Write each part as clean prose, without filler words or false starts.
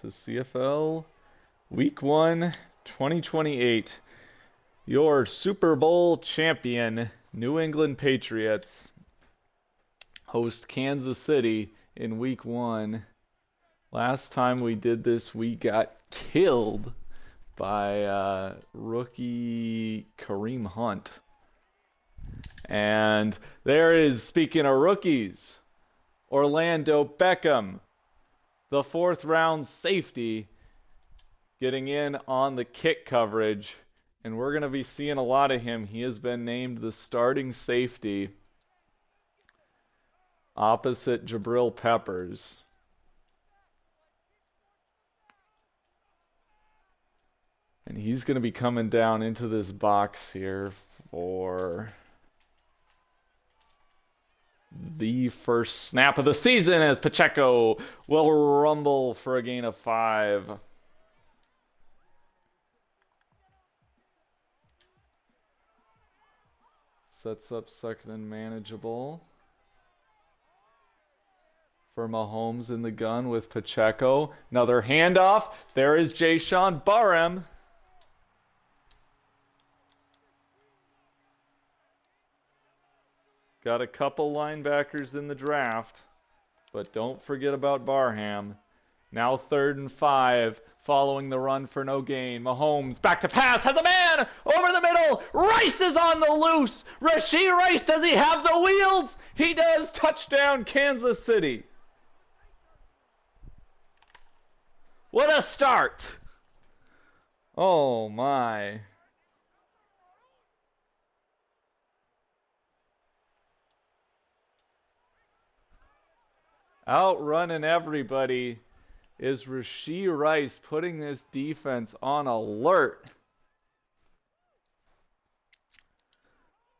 to CFL Week 1, 2028. Your Super Bowl champion, New England Patriots, host Kansas City in Week 1. Last time we did this, we got killed by rookie Kareem Hunt. And there is, speaking of rookies, Orlando Beckham, the 4th round safety, getting in on the kick coverage. And we're going to be seeing a lot of him. He has been named the starting safety opposite Jabril Peppers. And he's going to be coming down into this box here for the first snap of the season as Pacheco will rumble for a gain of 5. Sets up second and manageable for Mahomes in the gun with Pacheco. Another handoff. There is Jayshon Barham. Got a couple linebackers in the draft, but don't forget about Barham. Now 3rd and 5, following the run for no gain. Mahomes back to pass, has a man over the middle. Rice is on the loose. Rashee Rice, does he have the wheels? He does. Touchdown, Kansas City. What a start. Oh my. Outrunning everybody is Rashee Rice, putting this defense on alert.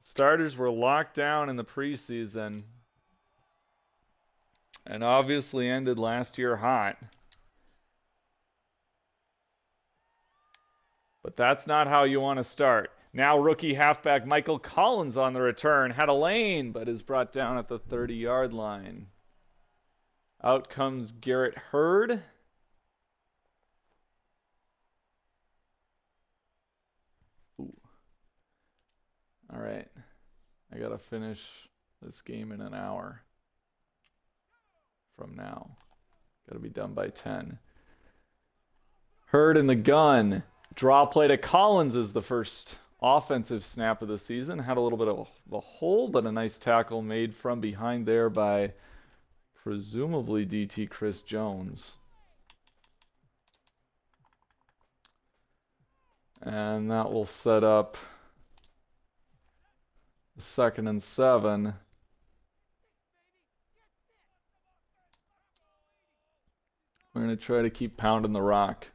Starters were locked down in the preseason and obviously ended last year hot. But that's not how you want to start. Now rookie halfback Michael Collins on the return. Had a lane, but is brought down at the 30-yard line. Out comes Garrett Hurd. Ooh. All right. I got to finish this game in an hour from now. Got to be done by 10. Hurd in the gun. Draw play to Collins is the first offensive snap of the season. Had a little bit of a hole, but a nice tackle made from behind there by presumably DT Chris Jones. And that will set up 2nd and 7. We're going to try to keep pounding the rock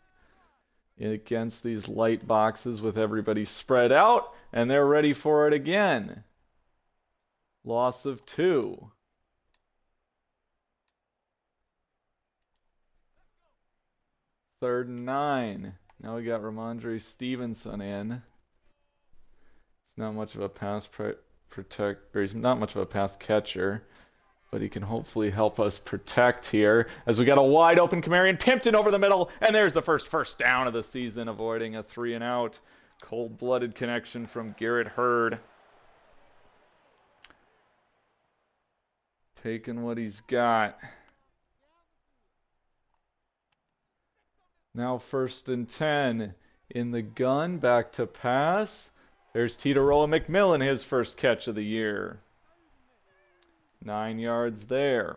against these light boxes with everybody spread out, and they're ready for it again. Loss of 2. Third and 9. Now we got Ramondre Stevenson in. He's not much of a pass he's not much of a pass catcher, but he can hopefully help us protect here as we got a wide open Kamarian Pimpton over the middle, and there's the first down of the season, avoiding a 3 and out. Cold-blooded connection from Garrett Hurd. Taking what he's got. Now 1st and 10 in the gun, back to pass. There's Titaroa McMillan, his first catch of the year. 9 yards there.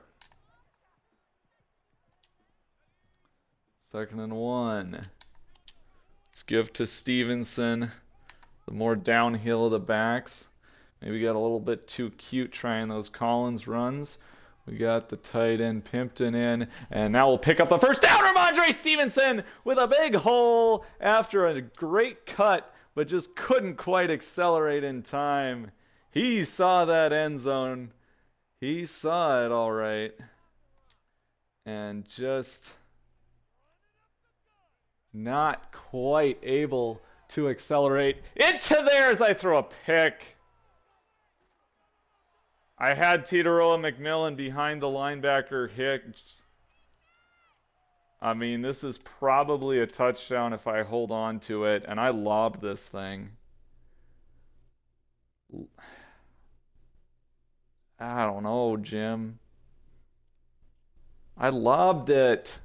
2nd and 1. Let's give to Stevenson. The more downhill of the backs. Maybe got a little bit too cute trying those Collins runs. We got the tight end Pimpton in, and now we'll pick up the first down. Ramondre Stevenson with a big hole after a great cut, but just couldn't quite accelerate in time. He saw that end zone. He saw it all right. And just not quite able to accelerate into there as I throw a pick. I had Titaroa McMillan behind the linebacker Hicks. I mean, this is probably a touchdown if I hold on to it, and I lobbed this thing. I don't know, Jim. I lobbed it.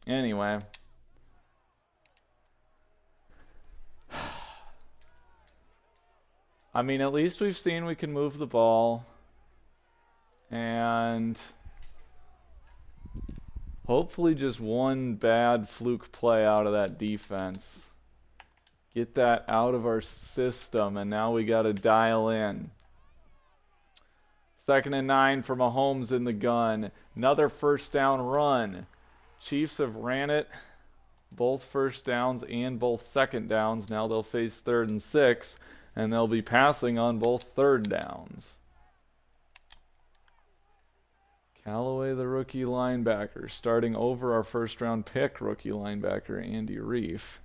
Anyway. I mean, at least we've seen we can move the ball. And hopefully just one bad fluke play out of that defense. Get that out of our system, and now we got to dial in. 2nd and 9 for Mahomes in the gun. Another first down run. Chiefs have ran it both first downs and both second downs. Now they'll face 3rd and 6, and they'll be passing on both third downs. Callaway, the rookie linebacker, starting over our first-round pick rookie linebacker, Andy Reif.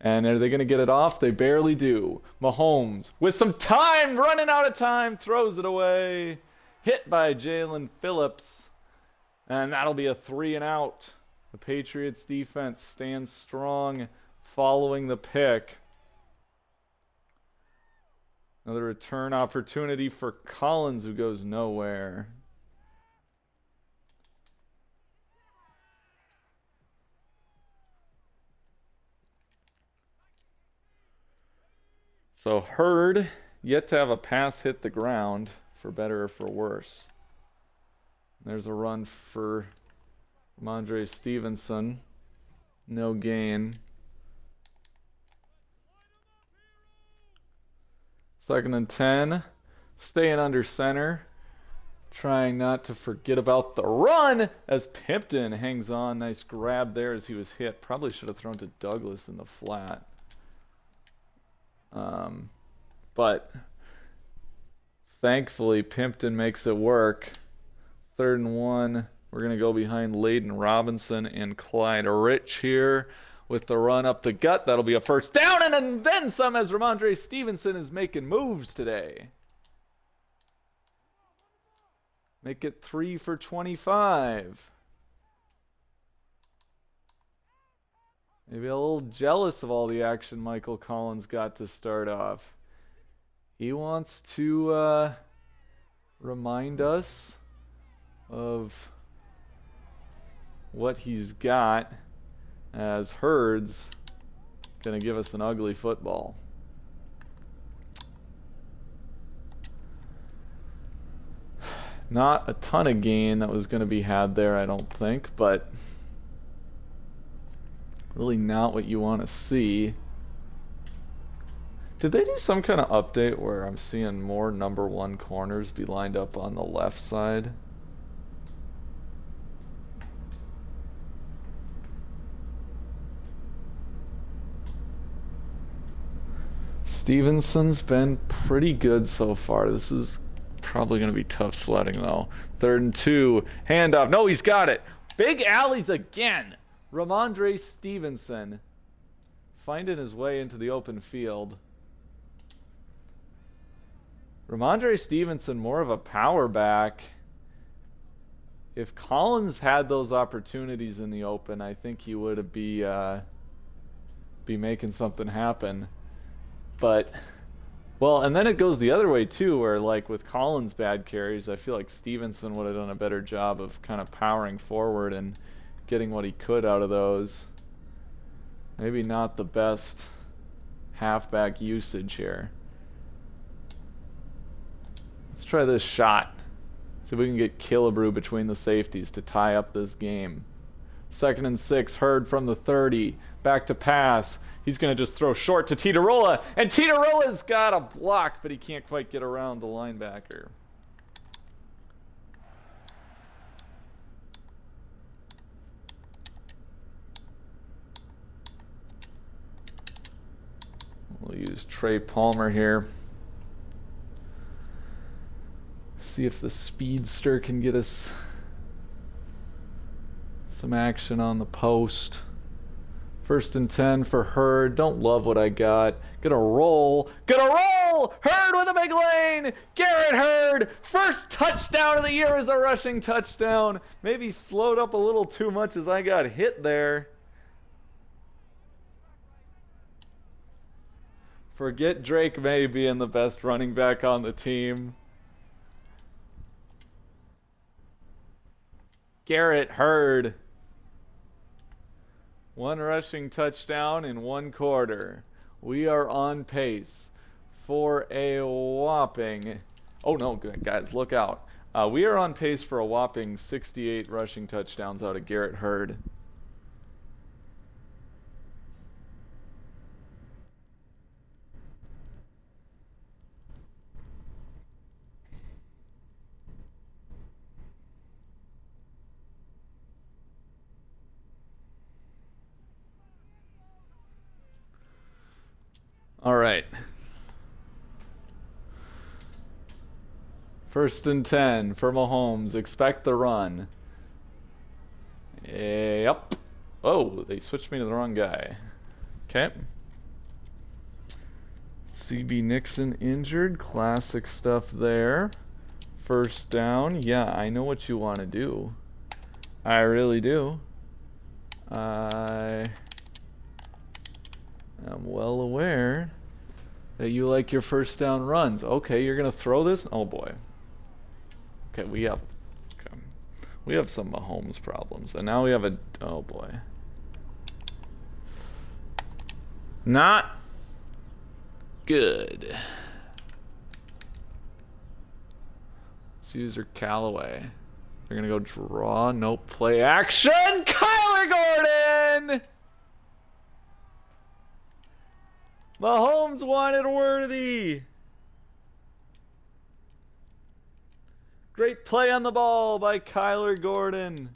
And are they going to get it off? They barely do. Mahomes, with some time, running out of time, throws it away. Hit by Jalen Phillips. And that'll be a 3 and out. The Patriots defense stands strong following the pick. Another return opportunity for Collins, who goes nowhere. So Hurd, yet to have a pass hit the ground, for better or for worse. There's a run for Ramondre Stevenson. No gain. 2nd and 10. Staying under center. Trying not to forget about the run as Pimpton hangs on. Nice grab there as he was hit. Probably should have thrown to Douglas in the flat. But thankfully, Pimpton makes it work. 3rd and 1. We're going to go behind Layden Robinson and Clyde Rich here with the run up the gut. That'll be a first down, and then some as Ramondre Stevenson is making moves today. Make it 3 for 25. Maybe a little jealous of all the action Michael Collins got to start off. He wants to remind us of what he's got, as Hurd's going to give us an ugly football. Not a ton of gain that was going to be had there, I don't think, but really not what you want to see. Did they do some kind of update where I'm seeing more number 1 corners be lined up on the left side? Stevenson's been pretty good so far. This is probably going to be tough sledding, though. 3rd and 2. Handoff. No, he's got it. Big alleys again. Ramondre Stevenson finding his way into the open field. Ramondre Stevenson, more of a power back. If Collins had those opportunities in the open, I think he would be making something happen. But, well, and then it goes the other way too, where like with Collins' bad carries, I feel like Stevenson would have done a better job of kind of powering forward and getting what he could out of those. Maybe not the best halfback usage here. Let's try this shot. See if we can get Killebrew between the safeties to tie up this game. 2nd and 6, Hurd from the 30. Back to pass. He's going to just throw short to Titarola. And Titarola's got a block, but he can't quite get around the linebacker. We'll use Trey Palmer here. See if the speedster can get us some action on the post. First and 10 for Hurd. Don't love what I got. Gonna roll. Gonna roll! Hurd with a big lane! Garrett Hurd! First touchdown of the year is a rushing touchdown. Maybe slowed up a little too much as I got hit there. Forget Drake May being the best running back on the team. Garrett Hurd. One rushing touchdown in 1 quarter. We are on pace for a whopping... Oh no, guys, look out. We are on pace for a whopping 68 rushing touchdowns out of Garrett Hurd. All right. First and 10 for Mahomes. Expect the run. Yep. Oh, they switched me to the wrong guy. Okay. CB Nixon injured. Classic stuff there. First down. Yeah, I know what you want to do. I really do. I am well aware that you like your first down runs. Okay, you're gonna throw this? Oh boy. Okay, we have some Mahomes problems, and now we have a oh boy. Not good. Let's use our Callaway. They're gonna go draw. Nope. Play action. Kyler Gordon. Mahomes wanted Worthy. Great play on the ball by Kyler Gordon.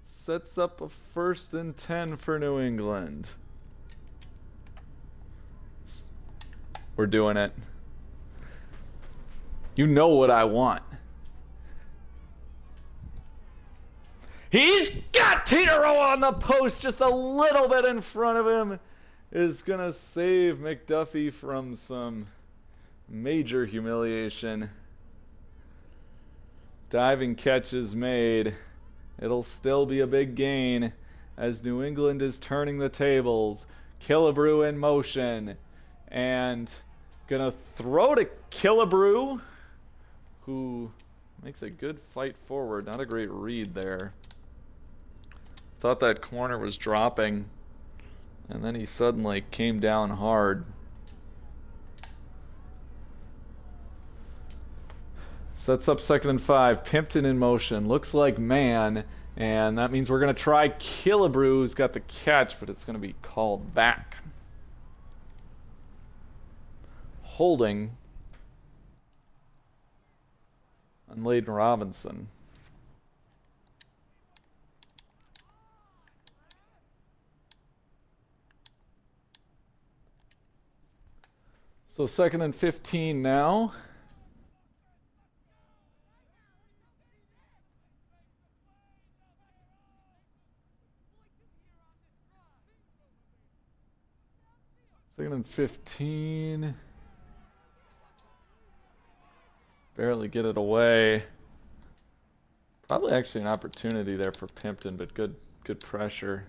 Sets up a first and 10 for New England. We're doing it. You know what I want. He's got Tito on the post just a little bit in front of him. Is going to save McDuffie from some major humiliation. Diving catch is made. It'll still be a big gain as New England is turning the tables. Killebrew in motion. And going to throw to Killebrew, who makes a good fight forward. Not a great read there. Thought that corner was dropping, and then he suddenly came down hard. Sets up 2nd and 5. Pimpton in motion. Looks like man, and that means we're going to try Killebrew, who's got the catch, but it's going to be called back. Holding on Layden Robinson. So 2nd and 15 now. Second and 15. Barely get it away. Probably actually an opportunity there for Pimpton, but good pressure.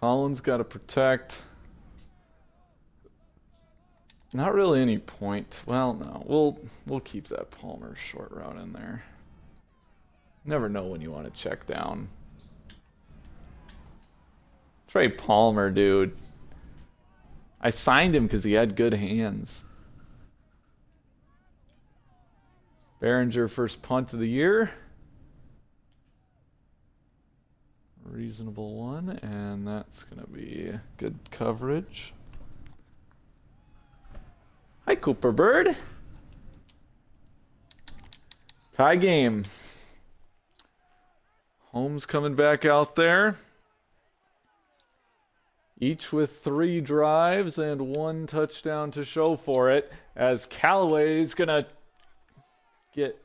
Collins got to protect. Not really any point. Well, no. We'll keep that Palmer short route in there. Never know when you want to check down. Trey Palmer, dude. I signed him because he had good hands. Behringer first punt of the year. Reasonable one, and that's going to be good coverage. Hi, Cooper Bird. Tie game. Holmes coming back out there. Each with 3 drives and 1 touchdown to show for it, as Callaway's going to get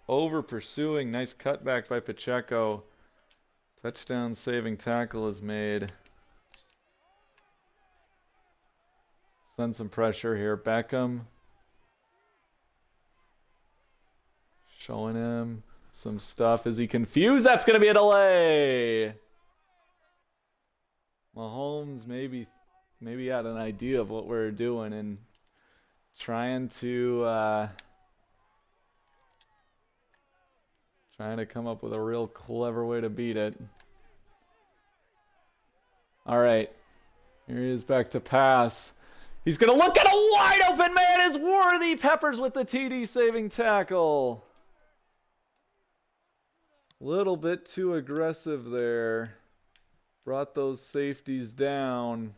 over pursuing. Nice cutback by Pacheco. Touchdown saving tackle is made. Send some pressure here. Beckham showing him some stuff. Is he confused? That's going to be a delay. Mahomes maybe had an idea of what we're doing and trying to come up with a real clever way to beat it. All right, here he is back to pass. He's going to look at a wide open man. Is Worthy. Peppers with the TD saving tackle. Little bit too aggressive there. Brought those safeties down.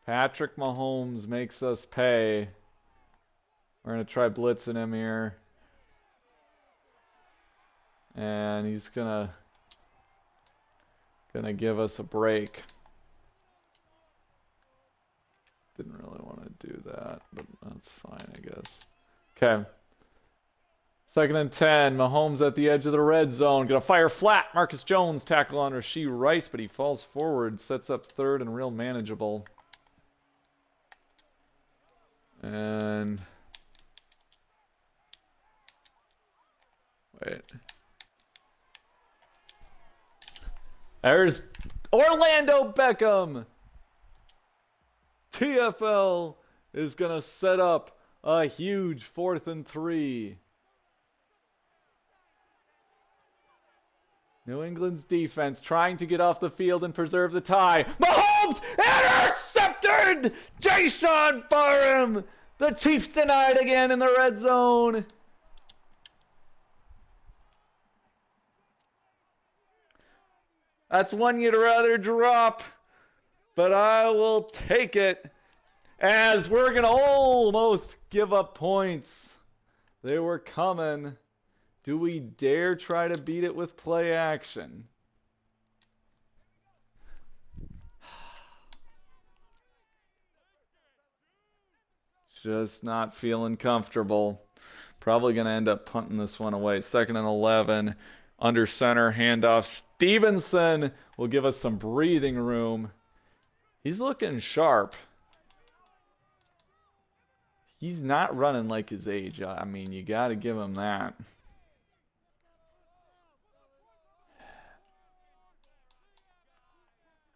Patrick Mahomes makes us pay. We're going to try blitzing him here. And he's gonna give us a break. Didn't really want to do that, but that's fine, I guess. Okay. 2nd and 10. Mahomes at the edge of the red zone. Gonna fire flat. Marcus Jones tackle on Rashee Rice, but he falls forward. Sets up 3rd and real manageable. And wait. There's Orlando Beckham. TFL is gonna set up a huge 4th and 3. New England's defense trying to get off the field and preserve the tie. Mahomes intercepted! Jason Barham! The Chiefs denied again in the red zone. That's one you'd rather drop, but I will take it, as we're going to almost give up points. They were coming. Do we dare try to beat it with play action? Just not feeling comfortable. Probably going to end up punting this one away. 2nd and 11. Under center, handoff. Stevenson will give us some breathing room. He's looking sharp. He's not running like his age. I mean, you got to give him that.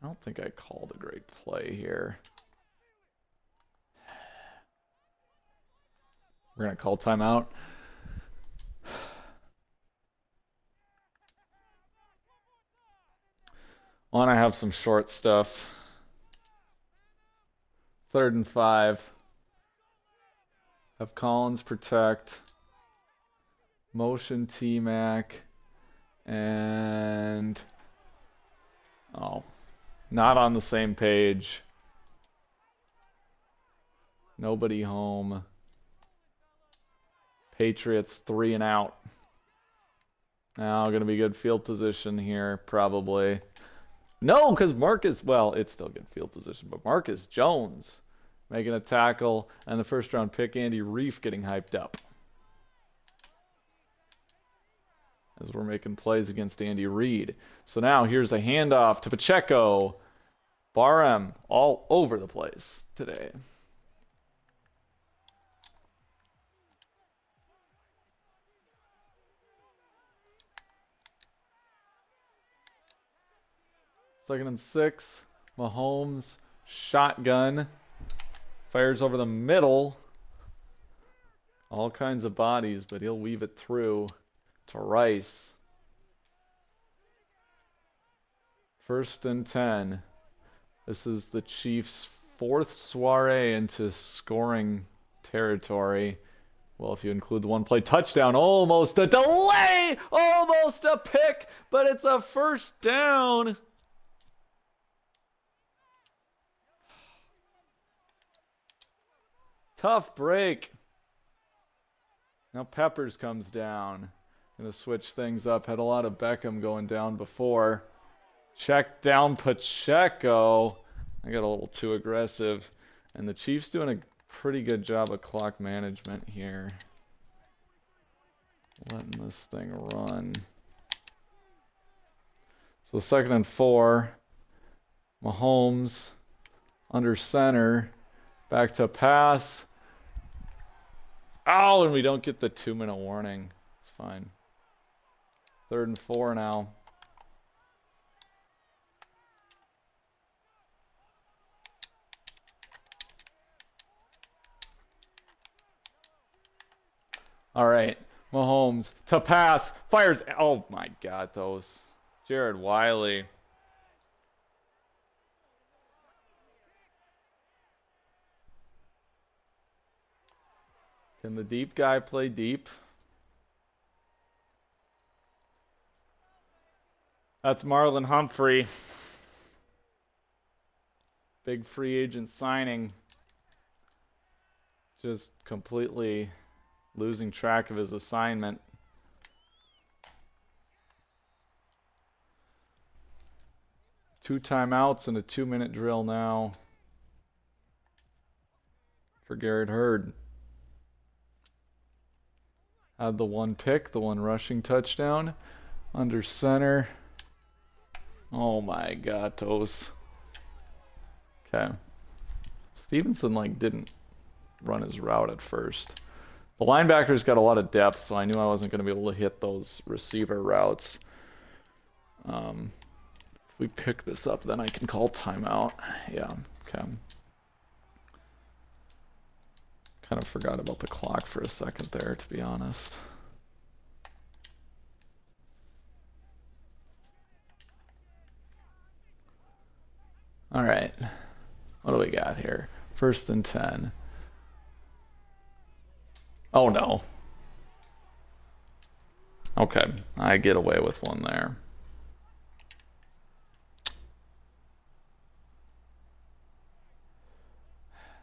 I don't think I called a great play here. We're going to call timeout. Want to have some short stuff. 3rd and 5. Have Collins protect. Motion T-Mac. And... oh. Not on the same page. Nobody home. Patriots 3 and out. Now going to be good field position here, probably. No, because Marcus, well, it's still good field position, but Marcus Jones making a tackle, and the 1st round pick, Andy Reif, getting hyped up. As we're making plays against Andy Reid. So now here's a handoff to Pacheco. Barham all over the place today. Second and 6. Mahomes, shotgun. Fires over the middle. All kinds of bodies, but he'll weave it through to Rice. 1st and 10. This is the Chiefs' 4th soiree into scoring territory. Well, if you include the 1-play touchdown, almost a delay, almost a pick, but it's a 1st down. Tough break. Now Peppers comes down. Gonna switch things up. Had a lot of Beckham going down before. Check down Pacheco. I got a little too aggressive. And the Chiefs doing a pretty good job of clock management here. Letting this thing run. So 2nd and 4. Mahomes under center. Back to pass. Oh, and we don't get the 2-minute warning. It's fine. 3rd and 4 now. All right, Mahomes to pass, fires. Oh my God, those. Jared Wiley. Can the deep guy play deep? That's Marlon Humphrey. Big free agent signing. Just completely losing track of his assignment. Two timeouts and a 2-minute drill now for Garrett Hurd. Had the one pick, the one rushing touchdown. Under center. Oh my God, toes. Okay. Stevenson didn't run his route at first. The linebacker's got a lot of depth, so I knew I wasn't going to be able to hit those receiver routes. If we pick this up, then I can call timeout. Yeah, okay. Kind of forgot about the clock for a second there, to be honest. All right. What do we got here? 1st and 10. Oh, no. Okay, I get away with one there.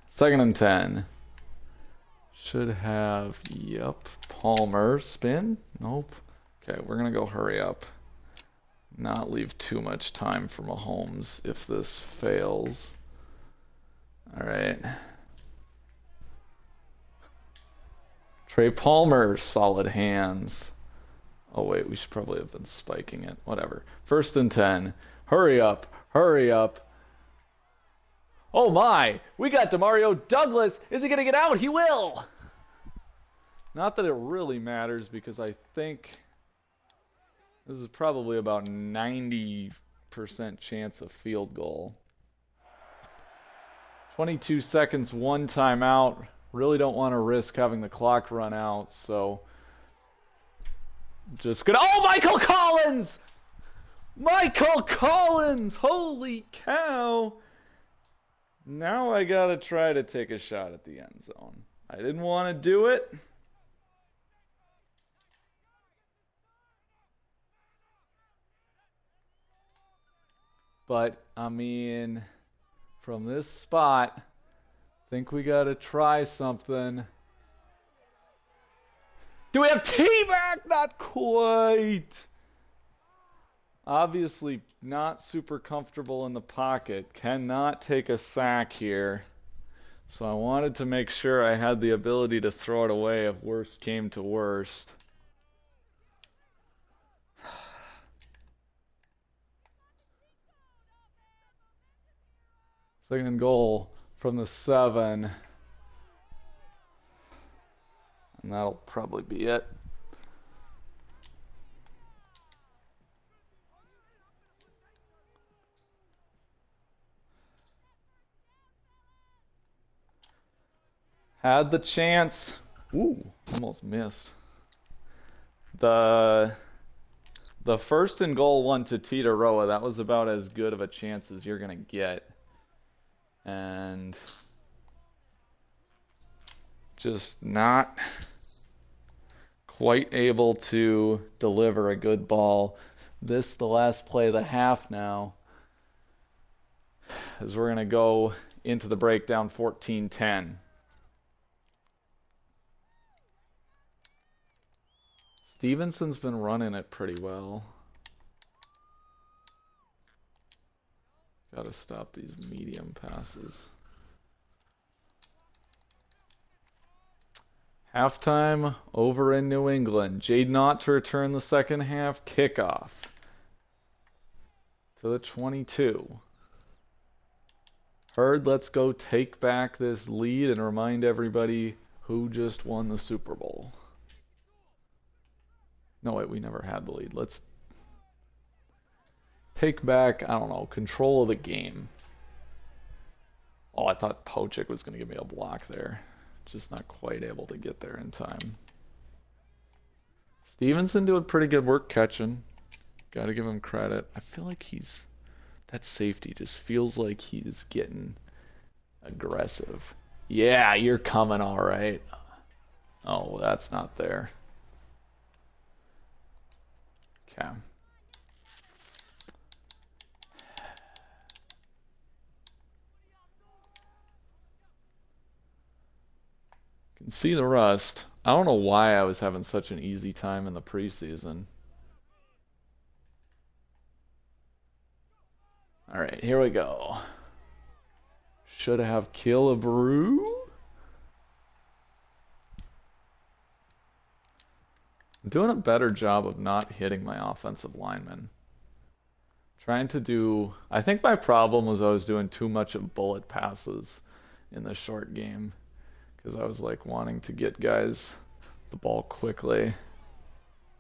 Second and 10. Should have, yep, Palmer. Spin? Nope. Okay, we're going to go hurry up. Not leave too much time for Mahomes if this fails. All right. Trey Palmer, solid hands. Oh, wait, we should probably have been spiking it. Whatever. 1st and 10. Hurry up. Hurry up. Oh, my. We got Demario Douglas. Is he going to get out? He will. Not that it really matters because I think this is probably about 90% chance of field goal. 22 seconds, one timeout. Really don't want to risk having the clock run out, so just gonna. Oh, Michael Collins! Michael Collins! Holy cow! Now I gotta try to take a shot at the end zone. I didn't want to do it. But, I mean, from this spot, think we gotta try something. Do we have T-Mac? Not quite. Obviously not super comfortable in the pocket. Cannot take a sack here. So I wanted to make sure I had the ability to throw it away if worst came to worst. Second and goal from the 7. And that'll probably be it. Had the chance. Ooh, almost missed. The 1st and goal one to Titaroa, that was about as good of a chance as you're going to get. And just not quite able to deliver a good ball. This, the last play of the half now, as we're going to go into the breakdown 14-10. Stevenson's been running it pretty well. Gotta stop these medium passes. Halftime over in New England. Jaden Ott to return the second half kickoff to the 22. Herd, let's go take back this lead and remind everybody who just won the Super Bowl. No, wait, we never had the lead. Let's take back, I don't know, control of the game. Oh, I thought Pochik was going to give me a block there. Just not quite able to get there in time. Stevenson doing pretty good work catching. Got to give him credit. I feel like that safety just feels like he's getting aggressive. Yeah, you're coming all right. Oh, that's not there. Okay. Can see the rust. I don't know why I was having such an easy time in the preseason. All right, here we go. Should have Killebrew. I'm doing a better job of not hitting my offensive linemen. Trying to do... I think my problem was I was doing too much of bullet passes in the short game. Because I was like wanting to get guys the ball quickly.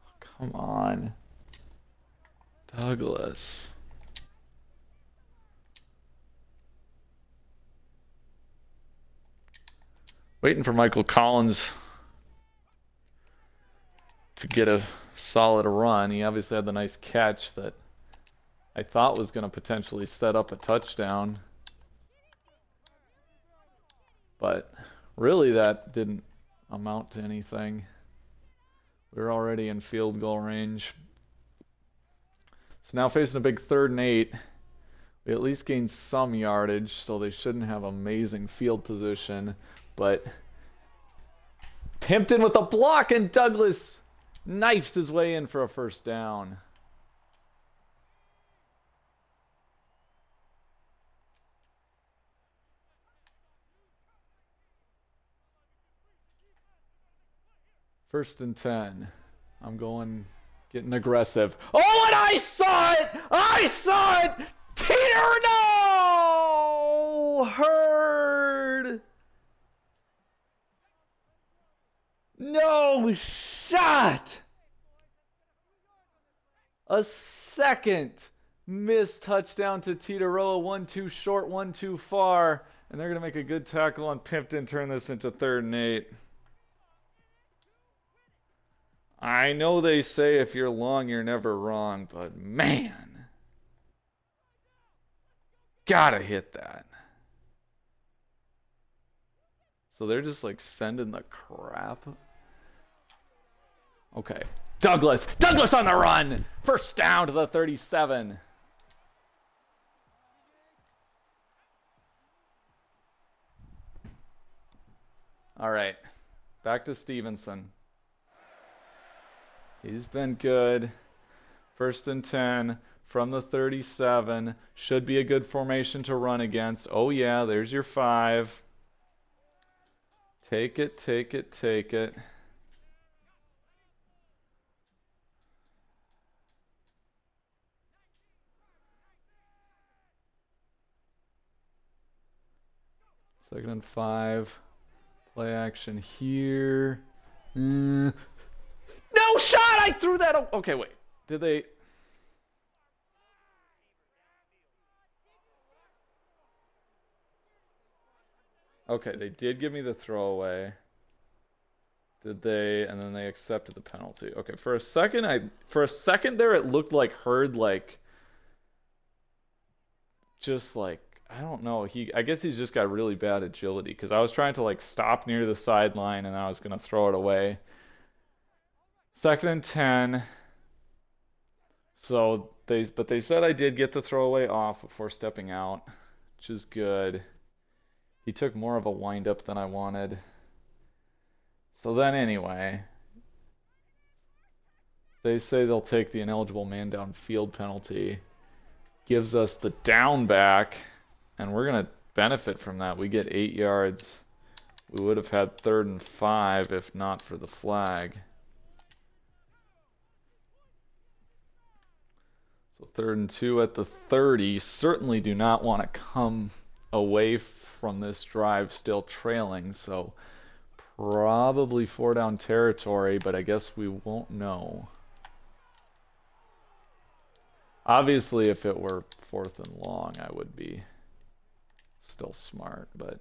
Oh, come on. Douglas. Waiting for Michael Collins to get a solid run. He obviously had the nice catch that I thought was going to potentially set up a touchdown. But really that didn't amount to anything. We were already in field goal range. So now facing a big 3rd and 8. We at least gained some yardage, so they shouldn't have amazing field position. But Pimpton with a block, and Douglas knifes his way in for a first down. First and 10. I'm getting aggressive. Oh, and I saw it! I saw it! Teeter, no! Herd! No shot! A second missed touchdown to Titaroa. 1 too short, 1 too far. And they're going to make a good tackle on Pimpton, turn this into 3rd and 8. I know they say if you're long, you're never wrong, but man, gotta hit that. So they're just like sending the crap. Okay. Douglas on the run. First down to the 37. All right. Back to Stevenson. He's been good. First and 10 from the 37. Should be a good formation to run against. Oh yeah, there's your 5. Take it, take it, take it. Second and 5. Play action here. No shot! I threw that. Okay, wait. Did they? Okay, they did give me the throwaway. Did they? And then they accepted the penalty. Okay, for a second there it looked like Hurd just like I don't know. I guess he's just got really bad agility because I was trying to like stop near the sideline and I was gonna throw it away. Second and 10. So they said I did get the throwaway off before stepping out, which is good. He took more of a wind-up than I wanted. So then anyway, they say they'll take the ineligible man downfield penalty. gives us the down back, and we're going to benefit from that. We get 8 yards. We would have had 3rd and 5 if not for the flag. So 3rd and 2 at the 30. Certainly do not want to come away from this drive still trailing, so probably 4 down territory, but I guess we won't know. Obviously, if it were 4th and long, I would be still smart, but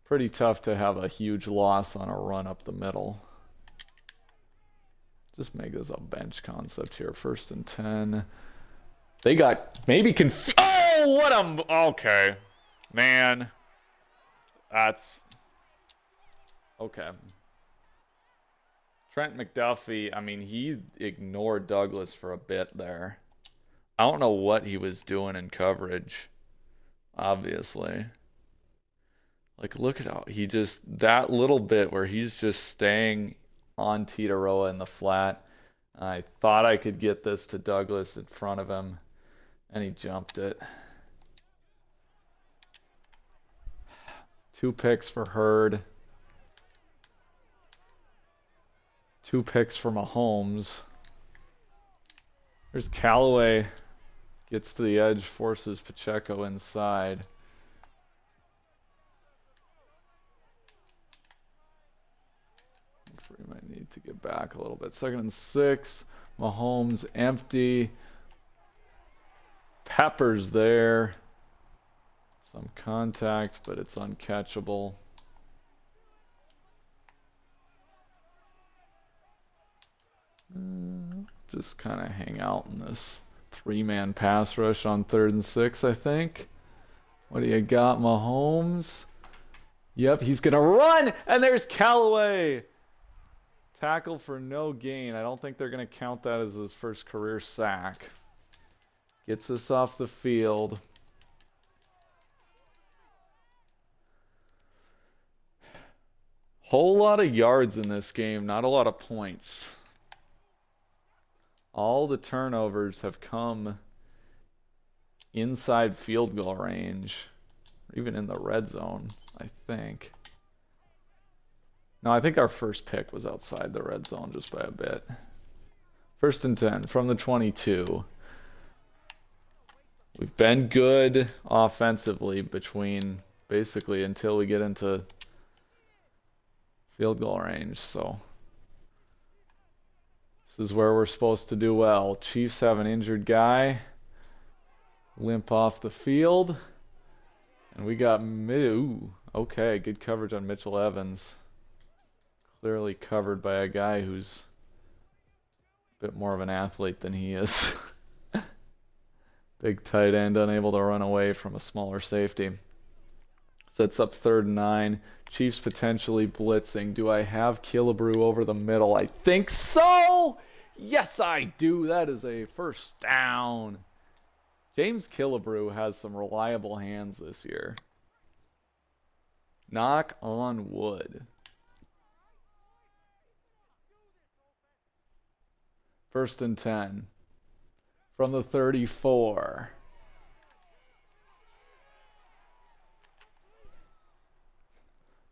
pretty tough to have a huge loss on a run up the middle. Just make this a bench concept here. 1st and 10. They got maybe oh, what a... Okay. Man. That's... Okay. Trent McDuffie, I mean, he ignored Douglas for a bit there. I don't know what he was doing in coverage, obviously. Like, look at how he just, that little bit where he's just staying on Titaroa in the flat. I thought I could get this to Douglas in front of him, and he jumped it. 2 picks for Hurd. 2 picks for Mahomes. There's Callaway. Gets to the edge, forces Pacheco inside. We might need to get back a little bit. 2nd and 6. Mahomes empty. Pepper's there. Some contact, but it's uncatchable. Just kind of hang out in this 3-man pass rush on 3rd and 6, I think. What do you got, Mahomes? Yep, he's going to run, and there's Callaway. Tackle for no gain. I don't think they're going to count that as his first career sack. Gets us off the field. Whole lot of yards in this game, not a lot of points. All the turnovers have come inside field goal range, even in the red zone, I think. No, I think our first pick was outside the red zone just by a bit. 1st and 10 from the 22. We've been good offensively between basically until we get into field goal range, so this is where we're supposed to do well. Chiefs have an injured guy. Limp off the field. And we got okay, good coverage on Mitchell Evans. Clearly covered by a guy who's a bit more of an athlete than he is. Big tight end unable to run away from a smaller safety. Sets up 3rd and 9. Chiefs potentially blitzing. Do I have Killebrew over the middle? I think so! Yes, I do. That is a 1st down. James Killebrew has some reliable hands this year. Knock on wood. 1st and 10. From the 34.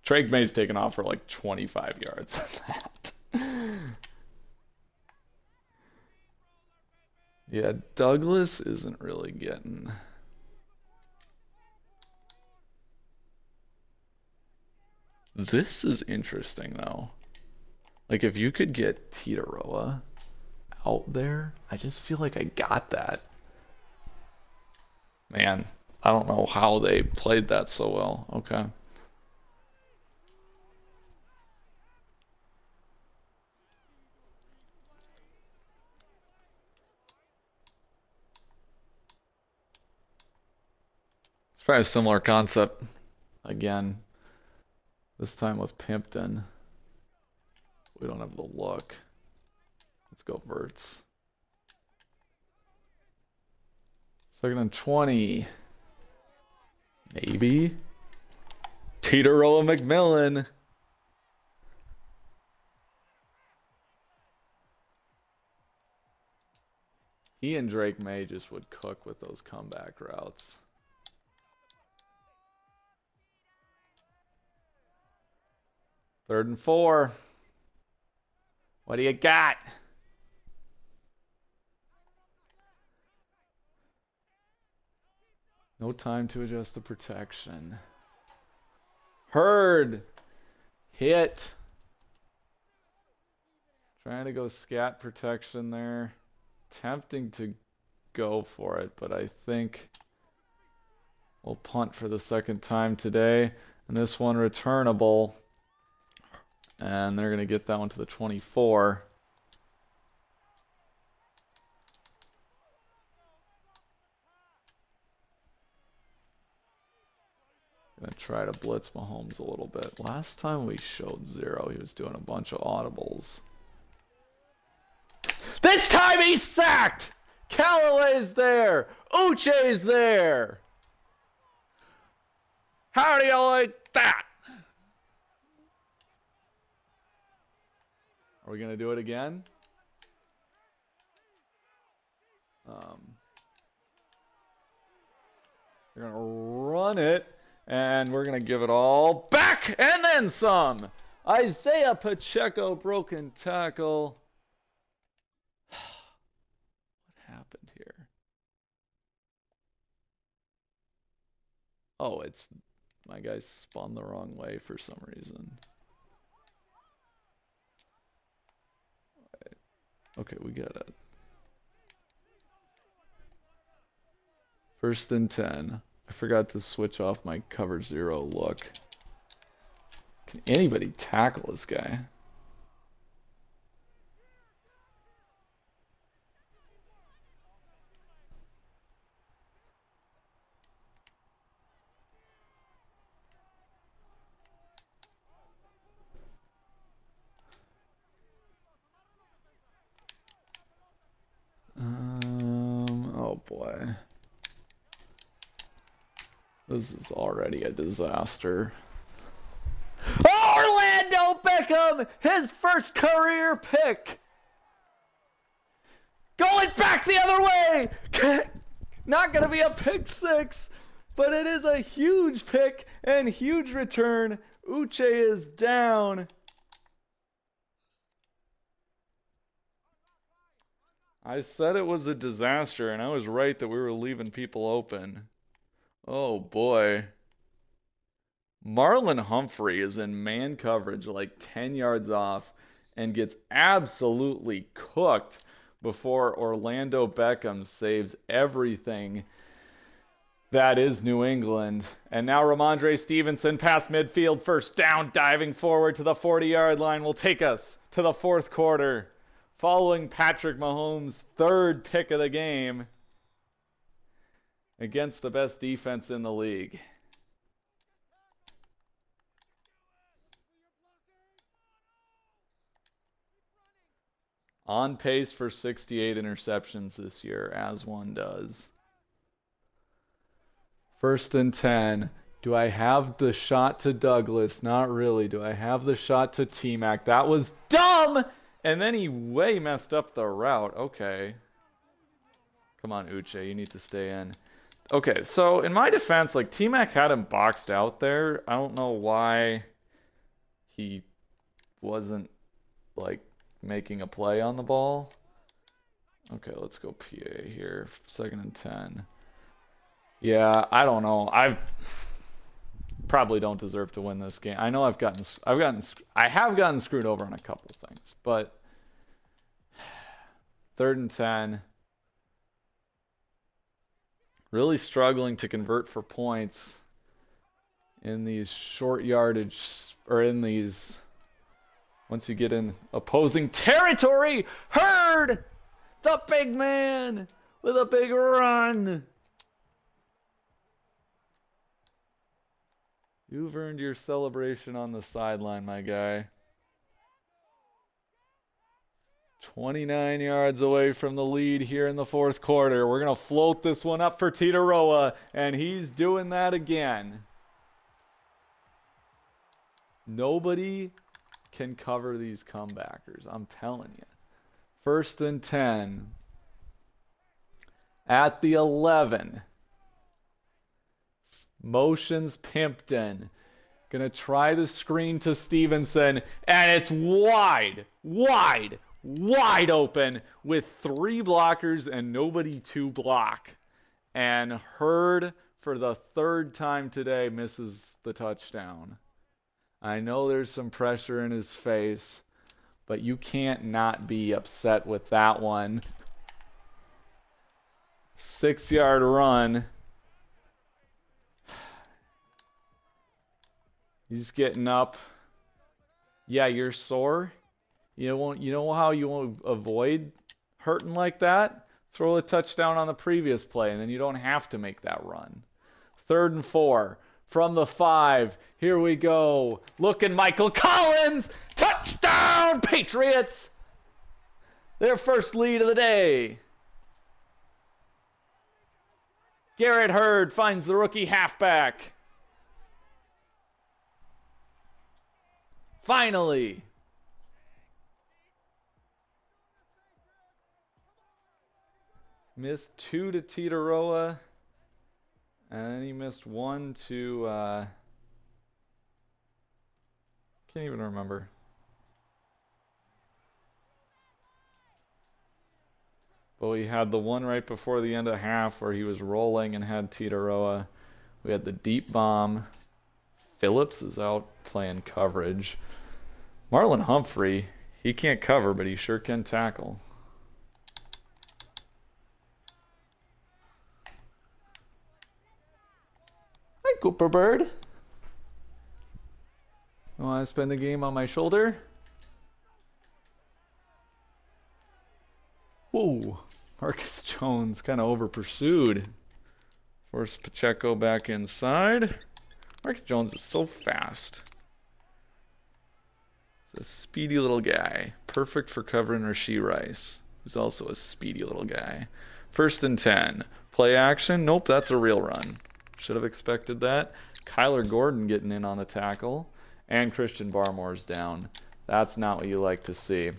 Drake May's taken off for like 25 yards on that. Yeah, Douglas isn't really getting... This is interesting, though. Like, if you could get Titaroa out there, I just feel like I got that. Man, I don't know how they played that so well. Okay. It's probably a similar concept. Again, this time with Pimpton. We don't have the look. Let's go Verts. 2nd and 20. Maybe. Titaroa McMillan. He and Drake May just would cook with those comeback routes. Third and 4. What do you got? No time to adjust the protection. Hurd. Hit. Trying to go scat protection there. Tempting to go for it, but I think we'll punt for the second time today. And this one returnable. And they're going to get that one to the 24. Gonna try to blitz Mahomes a little bit. Last time we showed 0, he was doing a bunch of audibles. This time he's sacked! Callaway's there! Uche's there! How do you like that? Are we gonna do it again? We're gonna run it. And we're going to give it all back and then some. Isaiah Pacheco, broken tackle. What happened here? Oh, it's my guy spun the wrong way for some reason. Okay, we get it. 1st and 10. I forgot to switch off my cover 0 look. Can anybody tackle this guy? Oh boy. This is already a disaster. Orlando Beckham! His first career pick! Going back the other way! Not going to be a pick 6, but it is a huge pick and huge return. Uche is down. I said it was a disaster, and I was right that we were leaving people open. Oh boy. Marlon Humphrey is in man coverage like 10 yards off and gets absolutely cooked before Orlando Beckham saves everything that is New England. And now Ramondre Stevenson past midfield, first down, diving forward to the 40-yard line will take us to the 4th quarter. Following Patrick Mahomes' 3rd pick of the game against the best defense in the league. On pace for 68 interceptions this year, as one does. 1st and 10. Do I have the shot to Douglas? Not really. Do I have the shot to T-Mac? That was dumb! And then he way messed up the route. Okay. Come on, Uche. You need to stay in. Okay, so in my defense, like, T-Mac had him boxed out there. I don't know why he wasn't, like, making a play on the ball. Okay, let's go PA here. 2nd and 10. Yeah, I don't know. I probably don't deserve to win this game. I know I have gotten screwed over on a couple things, but 3rd and 10. Really struggling to convert for points in these short yardage, or in these, once you get in opposing territory. Hurd, the big man with a big run. You've earned your celebration on the sideline, my guy. 29 yards away from the lead here in the 4th quarter. We're going to float this one up for Titaroa, and he's doing that again. Nobody can cover these comebackers, I'm telling you. 1st and 10. At the 11. Motions Pimpton. Gonna try the screen to Stevenson, and it's wide, wide, wide open with 3 blockers and nobody to block. And Hurd, for the 3rd time today, misses the touchdown. I know there's some pressure in his face, but you can't not be upset with that one. 6-yard run. He's getting up. Yeah, you're sore. You know how you won't avoid hurting like that? Throw a touchdown on the previous play, and then you don't have to make that run. 3rd and 4 from the 5. Here we go. Looking Michael Collins. Touchdown, Patriots. Their first lead of the day. Garrett Hurd finds the rookie halfback. Finally. Missed 2 to Titaroa. And then he missed 1 to, can't even remember. But we had the one right before the end of half where he was rolling and had Titaroa. We had the deep bomb. Phillips is out playing coverage. Marlon Humphrey, he can't cover, but he sure can tackle. Hi, Cooper Bird. You want to spend the game on my shoulder? Whoa. Marcus Jones kind of over pursued. Forced Pacheco back inside. Marcus Jones is so fast. He's a speedy little guy. Perfect for covering Rashee Rice, who's also a speedy little guy. 1st and 10. Play action? Nope, that's a real run. Should have expected that. Kyler Gordon getting in on the tackle. And Christian Barmore's down. That's not what you like to see.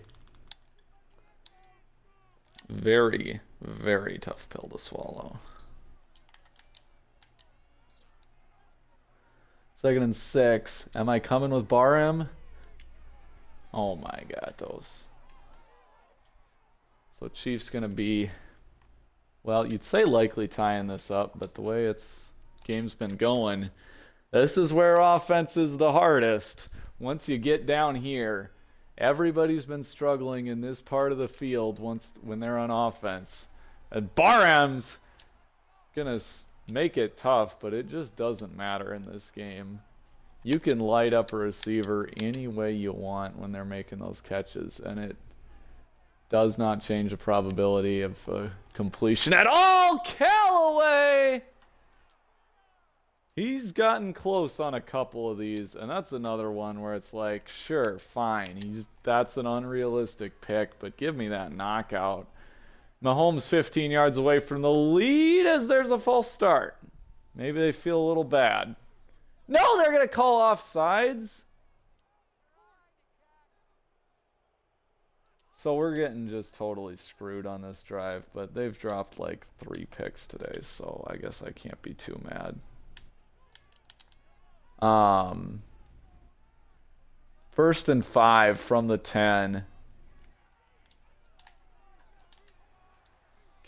Very, very tough pill to swallow. 2nd and 6. Am I coming with Barham? Oh my God, those. So Chiefs gonna be, well, you'd say likely tying this up, but the way game's been going, this is where offense is the hardest. Once you get down here, everybody's been struggling in this part of the field when they're on offense. And Barham's gonna make it tough, but it just doesn't matter in this game. You can light up a receiver any way you want when they're making those catches, and it does not change the probability of completion at all. Callaway! He's gotten close on a couple of these, and that's another one where it's like, sure, fine. That's an unrealistic pick, but give me that knockout. Mahomes 15 yards away from the lead as there's a false start. Maybe they feel a little bad. No, they're going to call offsides. So we're getting just totally screwed on this drive, but they've dropped like 3 picks today, so I guess I can't be too mad. 1st and 5 from the 10.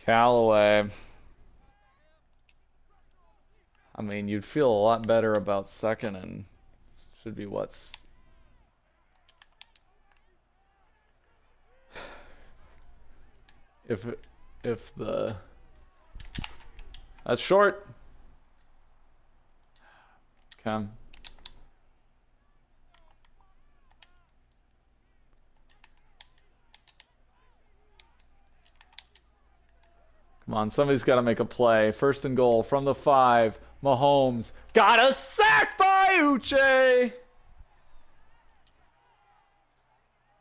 Callaway. I mean, you'd feel a lot better about 2nd and should be what's if the that's short. Come. Come on, somebody's got to make a play. 1st and goal from the 5. Mahomes got a sack by Uche.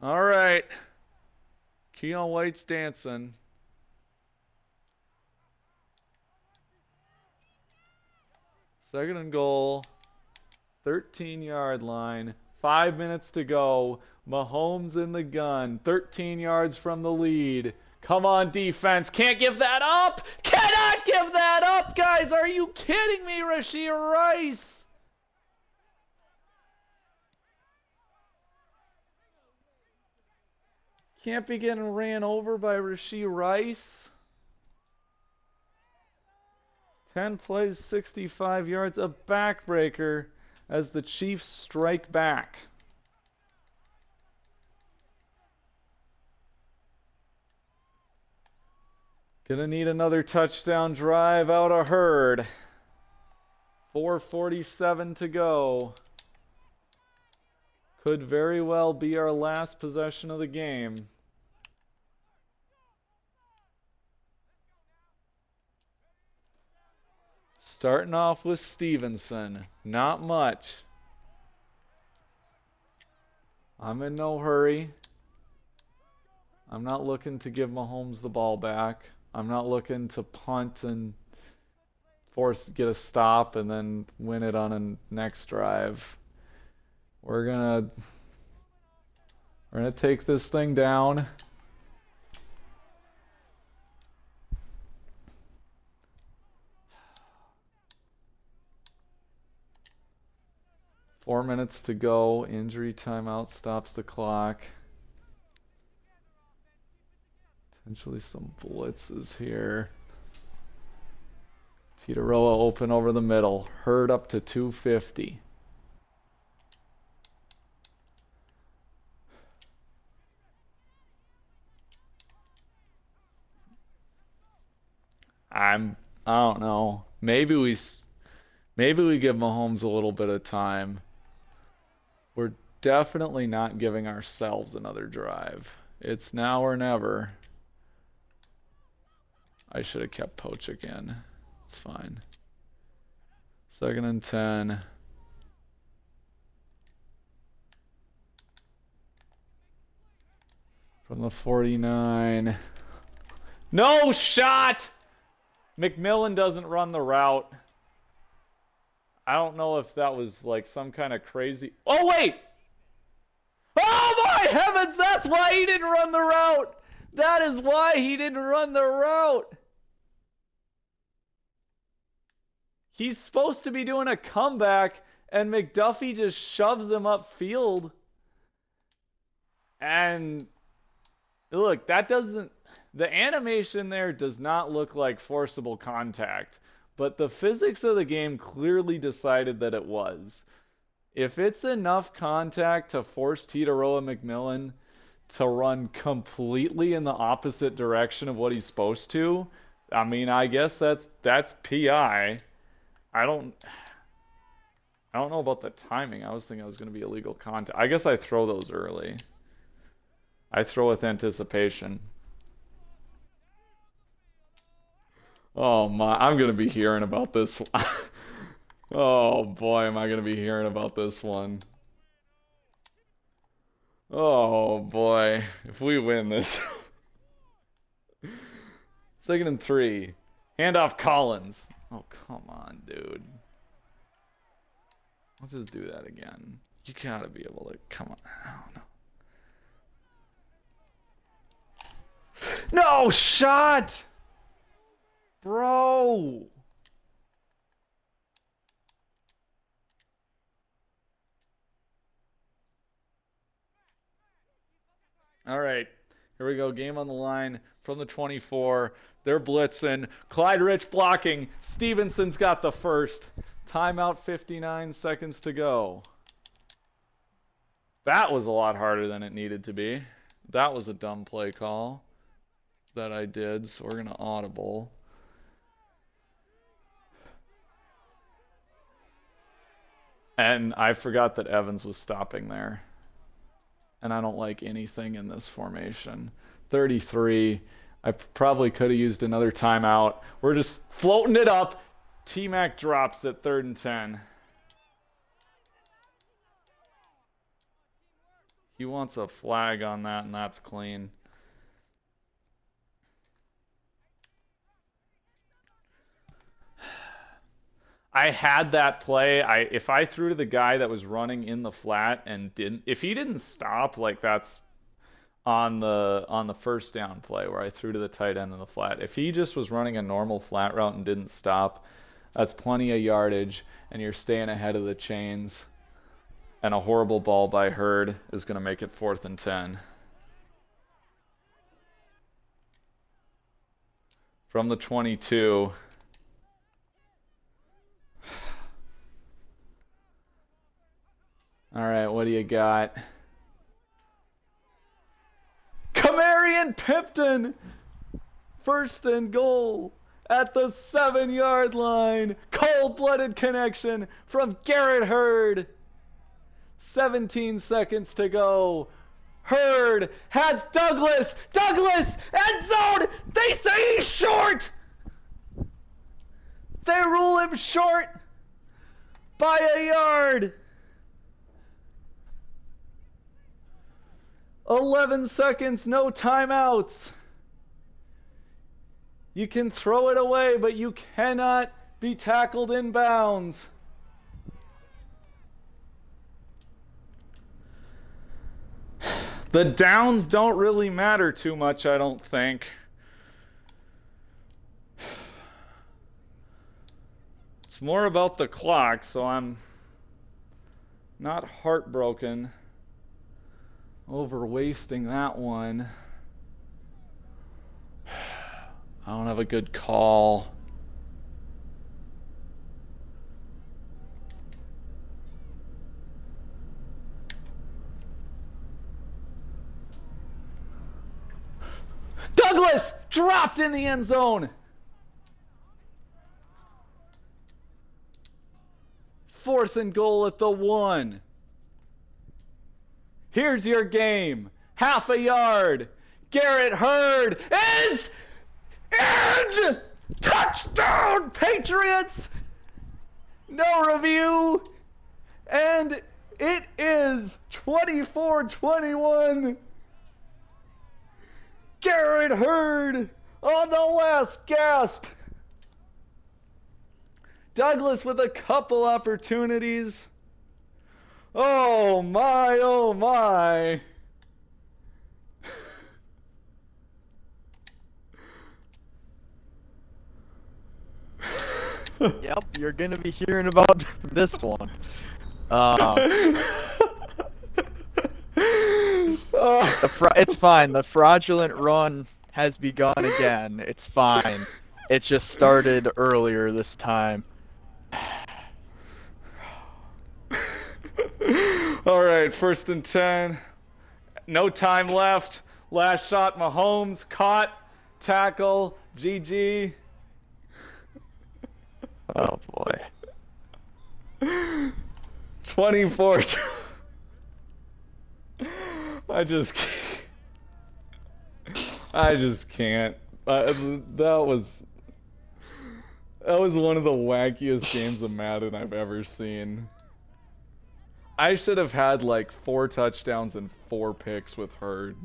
All right. Keon White's dancing. 2nd and goal. 13-yard line. 5 minutes to go. Mahomes in the gun. 13 yards from the lead. Come on, defense. Can't give that up. Cannot give that up, guys. Are you kidding me, Rashee Rice? Can't be getting ran over by Rashee Rice. 10 plays, 65 yards, a backbreaker as the Chiefs strike back. Gonna need another touchdown drive out of Hurd. 4:47 to go. Could very well be our last possession of the game. Starting off with Stevenson. Not much. I'm in no hurry. I'm not looking to give Mahomes the ball back. I'm not looking to punt and get a stop and then win it on a next drive. We're gonna take this thing down. Four minutes to go. Injury timeout stops the clock. Potentially some blitzes here. Titaroa open over the middle. Hurd up to 250. I don't know. Maybe we give Mahomes a little bit of time. We're definitely not giving ourselves another drive. It's now or never. I should have kept Poach again. It's fine. 2nd and 10. From the 49. No shot! McMillan doesn't run the route. I don't know if that was like some kind of crazy... Oh, wait! Oh, my heavens! That's why he didn't run the route! That is why he didn't run the route! He's supposed to be doing a comeback, and McDuffie just shoves him upfield. And look, that doesn't... The animation there does not look like forcible contact, but the physics of the game clearly decided that it was. If it's enough contact to force Titaroa McMillan to run completely in the opposite direction of what he's supposed to, I mean, I guess that's PI. I don't know about the timing. I was thinking it was going to be illegal contact. I guess I throw those early. I throw with anticipation. Oh my, I'm going to be hearing about this one. Oh boy, am I going to be hearing about this one. Oh boy, if we win this. 2nd and 3. Handoff Collins. Oh, come on, dude. Let's just do that again. You gotta be able to, come on. I don't know. No shot! Bro! All right, here we go. Game on the line from the 24. They're blitzing. Clyde Rich blocking. Stevenson's got the first. Timeout, 59 seconds to go. That was a lot harder than it needed to be. That was a dumb play call that I did, so we're going to audible. And I forgot that Evans was stopping there. And I don't like anything in this formation. 33. I probably could have used another timeout. We're just floating it up. T-Mac drops at 3rd and 10. He wants a flag on that, and that's clean. I had that play. If I threw to the guy that was running in the flat and if he didn't stop, like, that's on the first down play where I threw to the tight end in the flat. If he just was running a normal flat route and didn't stop, that's plenty of yardage, and you're staying ahead of the chains. And a horrible ball by Hurd is going to make it 4th and 10. From the 22. All right, what do you got? Kamarian Pipton! 1st and goal at the 7-yard line. Cold-blooded connection from Garrett Hurd. 17 seconds to go. Hurd has Douglas. Douglas! End zone! They say he's short! They rule him short by a yard. 11 seconds, no timeouts. You can throw it away, but you cannot be tackled in bounds. The downs don't really matter too much, I don't think. It's more about the clock, so I'm not heartbroken over wasting that one. I don't have a good call. Douglas dropped in the end zone. 4th and goal at the 1. Here's your game. Half a yard. Garrett Hurd is in! Touchdown, Patriots! No review. And it is 24-21. Garrett Hurd on the last gasp. Douglas with a couple opportunities. Oh my, oh my. Yep, you're gonna be hearing about this one. It's fine. The fraudulent run has begun again. It's fine. It just started earlier this time. All right, 1st and 10. No time left. Last shot, Mahomes caught, tackle, GG. Oh boy. 24. I just can't. That was one of the wackiest games of Madden I've ever seen. I should have had like 4 touchdowns and 4 picks with Hurd.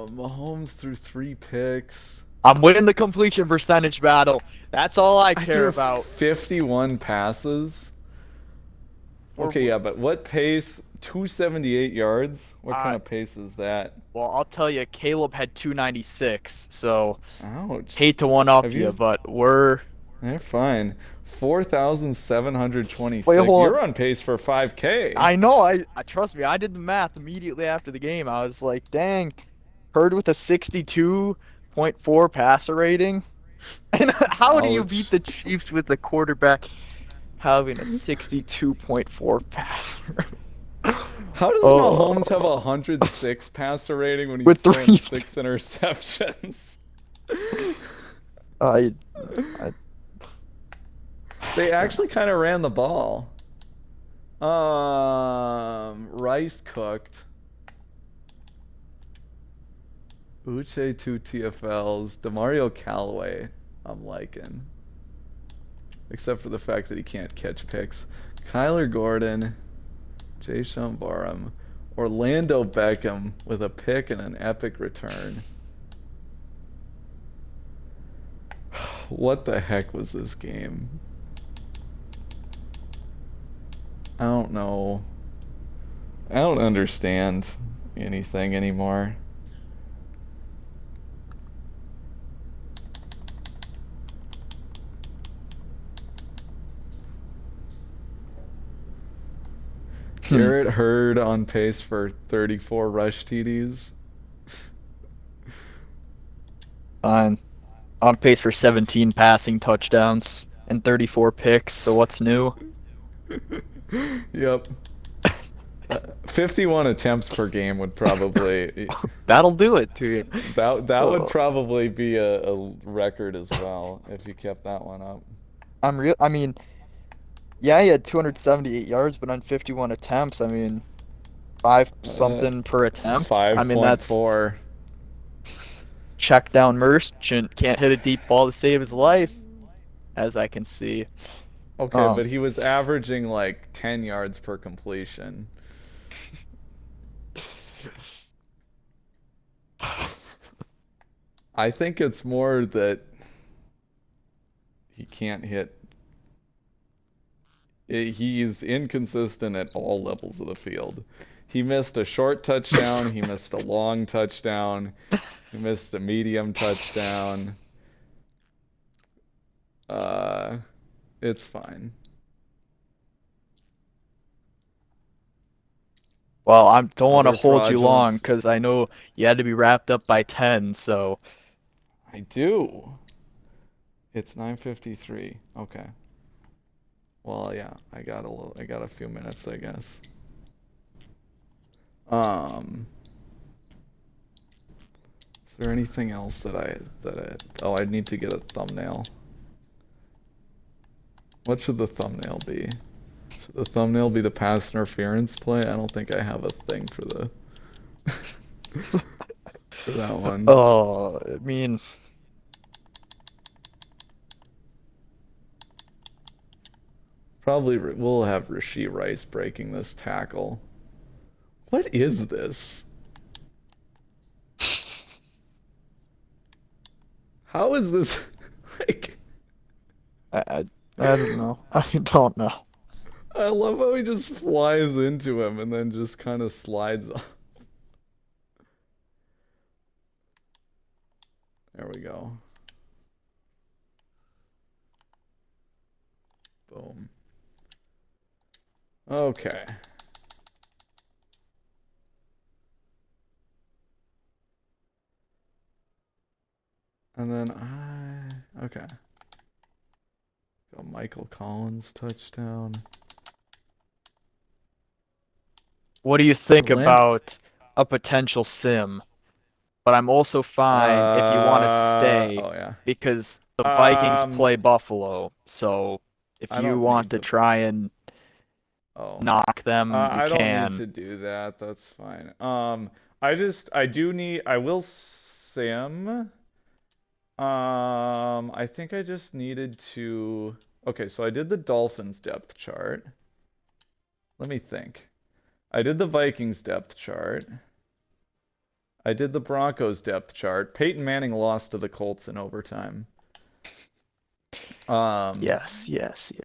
Mahomes threw 3 picks. I'm winning the completion percentage battle. That's all I care about. 51 passes. Okay, yeah, but what pace? 278 yards? What kind of pace is that? Well, I'll tell you, Caleb had 296, so ouch. Hate to one-up you, but we're... They're fine. 4,726. Wait, hold You're on pace for 5K. I know. I trust me. I did the math immediately after the game. I was like, dang, Hurd with a 62.4 passer rating. And how do you beat the Chiefs with the quarterback having a 62.4 passer? How does Mahomes have a 106 passer rating when he's throwing 6 interceptions? They actually kind of ran the ball. Rice cooked. Uche 2 TFLs. DeMario Callaway, I'm liking. Except for the fact that he can't catch picks. Kyler Gordon. Jay Barham. Orlando Beckham with a pick and an epic return. What the heck was this game? I don't know. I don't understand anything anymore. Hmm. Garrett Hurd on pace for 34 rush TDs. Fine. On pace for 17 passing touchdowns and 34 picks. So what's new? Yep. 51 attempts per game would probably That'll do it to you. that would Oh, probably be a record as well if you kept that one up. I mean, yeah, he had 278 yards, but on 51 attempts, I mean, five Uh, something per attempt. I mean, that's 5.4. check down merchant can't hit a deep ball to save his life, as I can see. Okay, Um, but he was averaging like 10 yards per completion. I think it's more that he can't hit. He's inconsistent at all levels of the field. He missed a short touchdown, he missed a long touchdown, he missed a medium touchdown. Uh, it's fine. well, I don't want to Other hold you long fraudulence. because I know you had to be wrapped up by 10. So, I do. It's 9:53. Okay. Well, yeah, I got a few minutes, I guess. Um, is there anything else oh, I need to get a thumbnail. What should the thumbnail be? Should the thumbnail be the pass interference play? I don't think I have a thing for the for that one. I mean, Probably we'll have Rasheed Rice breaking this tackle. What is this? How is this like I, I, I don't know. I don't know. I love how he just flies into him and then just kind of slides off. There we go. Boom. Okay. And then okay. Go Michael Collins touchdown. What do you think Atlanta. about a potential sim? But I'm also fine if you want to stay Oh yeah. because the Vikings Um, play Buffalo. So if I you don't want need to to. try and Oh, knock them, you I don't need can. to do that. That's fine. I do need. I will sim. I think I just needed to. Okay, so I did the Dolphins depth chart. Let me think. I did the Vikings depth chart. I did the Broncos depth chart. Peyton Manning lost to the Colts in overtime. Um, Yes, yes,